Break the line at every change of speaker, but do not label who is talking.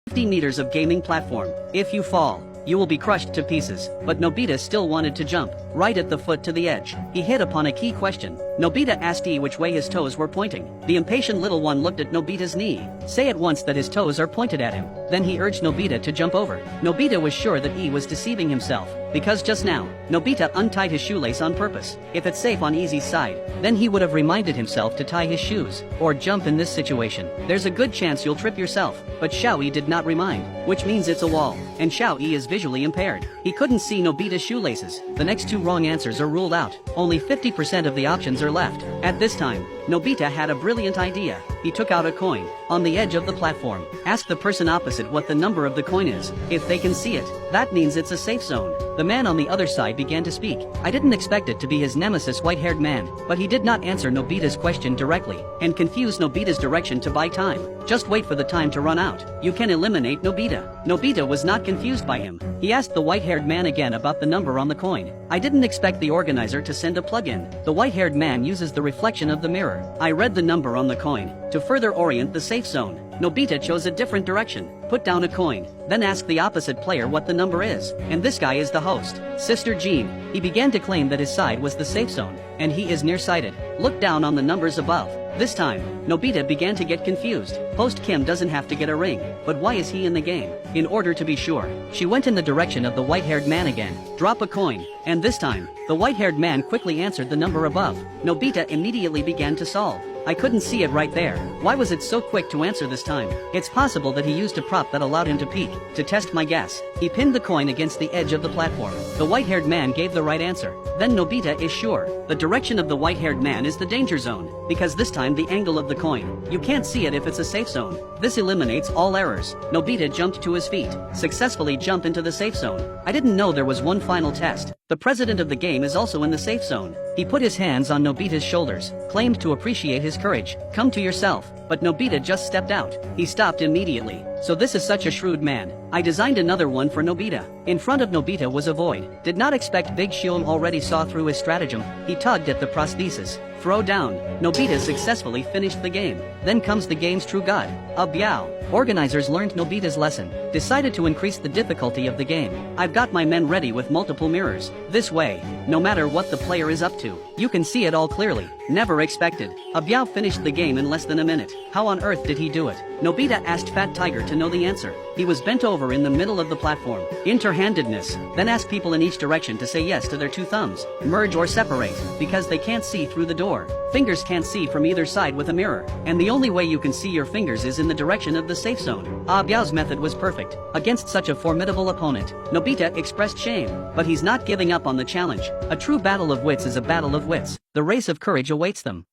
50 meters of gaming platform. If you fall, you will be crushed to pieces. But Nobita still wanted to jump, right at the foot to the edge. He hit upon a key question. Nobita asked E which way his toes were pointing. The impatient little one looked at Nobita's knee. Say at once that his toes are pointed at him. Then he urged Nobita to jump over. Nobita was sure that E was deceiving himself, because just now, Nobita untied his shoelace on purpose. If it's safe on E's side, then he would have reminded himself to tie his shoes, or jump in this situation. There's a good chance you'll trip yourself, but Xiaoyi did not remind, which means it's a wall, and Xiaoyi is visually impaired. He couldn't see Nobita's shoelaces. The next two wrong answers are ruled out. Only 50% of the options are left. At this time, Nobita had a brilliant idea. He took out a coin. On the edge of the platform, ask the person opposite what the number of the coin is. If they can see it, that means it's a safe zone. The man on the other side began to speak. I didn't expect it to be his nemesis white-haired man, but he did not answer Nobita's question directly, and confused Nobita's direction to buy time. Just wait for the time to run out. You can eliminate Nobita. Nobita was not confused by him. He asked the white-haired man again about the number on the coin. I didn't expect the organizer to send a plug-in. The white-haired man uses the reflection of the mirror. I read the number on the coin. To further orient the safe zone, Nobita chose a different direction. Put down a coin, then ask the opposite player what the number is. And this guy is the host, Sister Jean. He began to claim that his side was the safe zone, and he is nearsighted. Look down on the numbers above. This time, Nobita began to get confused. Host Kim doesn't have to get a ring, but why is he in the game? In order to be sure, she went in the direction of the white-haired man again. Drop a coin, and this time, the white-haired man quickly answered the number above. Nobita immediately began to solve. I couldn't see it right there. Why was it so quick to answer this time? It's possible that he used a prop that allowed him to peek. To test my guess, he pinned the coin against the edge of the platform. The white-haired man gave the right answer. Then Nobita is sure. The direction of the white-haired man is the danger zone, because this time the angle of the coin, you can't see it if it's a safe zone. This eliminates all errors. Nobita jumped to his feet, successfully jumped into the safe zone. I didn't know there was one final test. The president of the game is also in the safe zone. He put his hands on Nobita's shoulders, claimed to appreciate his courage. Come to yourself. But Nobita just stepped out. He stopped immediately. So this is such a shrewd man. I designed another one for Nobita. In front of Nobita was a void. Did not expect Big Shion already saw through his stratagem. He tugged at the prosthesis. Throw down. Nobita successfully finished the game. Then comes the game's true god, a Biao. Organizers learned Nobita's lesson, decided to increase the difficulty of the game. I've got my men ready with multiple mirrors. This way, no matter what the player is up to, you can see it all clearly. Never expected. A Biao finished the game in less than a minute. How on earth did he do it? Nobita asked Fat Tiger to know the answer. He was bent over in the middle of the platform. Interhandedness. Then ask people in each direction to say yes to their two thumbs. Merge or separate, because they can't see through the door. Fingers can't see from either side with a mirror, and the only way you can see your fingers is in the direction of the safe zone. Ah Biao's method was perfect. Against such a formidable opponent, Nobita expressed shame, but he's not giving up on the challenge. A true battle of wits is a battle of wits. The race of courage awaits them.